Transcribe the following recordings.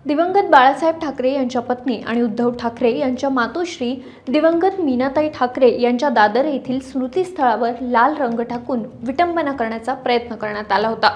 दिवंगत बाळासाहेब ठाकरे यांच्या पत्नी आणि उद्धव ठाकरे यांच्या मातोश्री दिवंगत मीनाताई ठाकरे यांच्या दादर येथील स्मृतीस्थळावर लाल रंग टाकून विटंबना करण्याचा प्रयत्न करण्यात आला होता।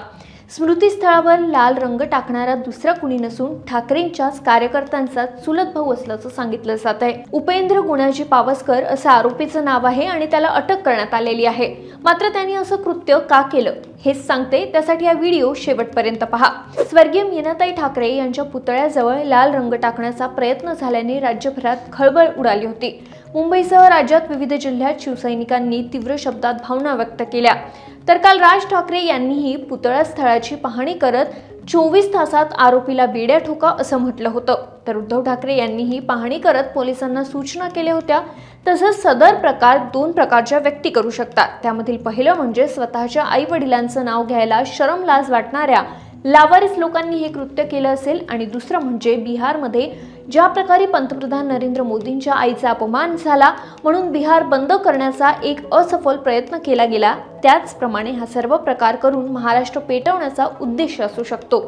स्मृतीस्थळावर लाल रंग टाकणारा दुसरा कुणी नसून ठाकरेंच्याच कार्यकर्त्यांचा चुलत भाऊ असल्याचं सांगितलं जात आहे। उपेंद्र गुणाजी पावसकर असं आरोपीचं नाव आहे आणि त्याला अटक करण्यात आलेली आहे। मात्र त्यांनी असं कृत्य का केलं हेच सांगते, त्यासाठी हा व्हिडिओ शेवटपर्यंत पहा। स्वर्गीय मीनाताई ठाकरे यांच्या पुतळ्याजवळ लाल रंग टाकण्याचा प्रयत्न झाल्याने राज्यभरात खळबळ उडाली होती। मुंबईसह राज्यात विविध जिल्ह्यात शिवसैनिकांनी तीव्र शब्दात भावना व्यक्त केल्या। तर काल राज ठाकरे यांनीही पुतळा स्थळाची पाहणी करत 24 तासात आरोपीला बेड्या ठोका असं म्हटलं होतं। तर उद्धव ठाकरे यांनीही पाहणी करत पोलिसांना सूचना केल्या होत्या। तसंच सदर प्रकार दोन प्रकारच्या व्यक्ती करू शकतात। त्यामधील पहिलं म्हणजे स्वतःच्या आई वडिलांचं नाव घ्यायला शरम लाज वाटणाऱ्या लावारिस लोकांनी हे कृत्य केलं असेल, आणि दुसरं म्हणजे बिहारमध्ये ज्या प्रकारे पंतप्रधान नरेंद्र मोदींच्या आईचा अपमान झाला म्हणून बिहार बंद करण्याचा एक असफल प्रयत्न केला गेला, त्याचप्रमाणे हा सर्व प्रकार करून महाराष्ट्र पेटवण्याचा उद्देश असू शकतो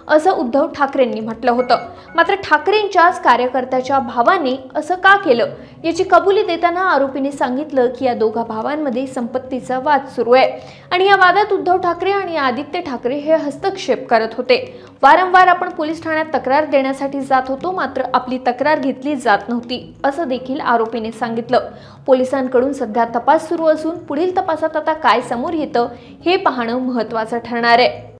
असं उद्धव ठाकरेंनी म्हटलं होतं। मात्र ठाकरेंच्याच कार्यकर्त्याच्या भावाने असं का केलं याची कबुली देताना आरोपीने सांगितलं की या दोघा भावांमध्ये संपत्तीचा वाद सुरू आहे आणि या वादात उद्धव ठाकरे आणि आदित्य ठाकरे हे हस्तक्षेप करत होते। वारंवार आपण पोलीस ठाण्यात तक्रार देण्यासाठी जात होतो, मात्र आपली तक्रार घेतली जात नव्हती असं देखील आरोपीने सांगितलं। पोलिसांकडून सध्या तपास सुरू असून पुढील तपासात आता काय समोर येतं हे पाहणं महत्त्वाचं ठरणार आहे।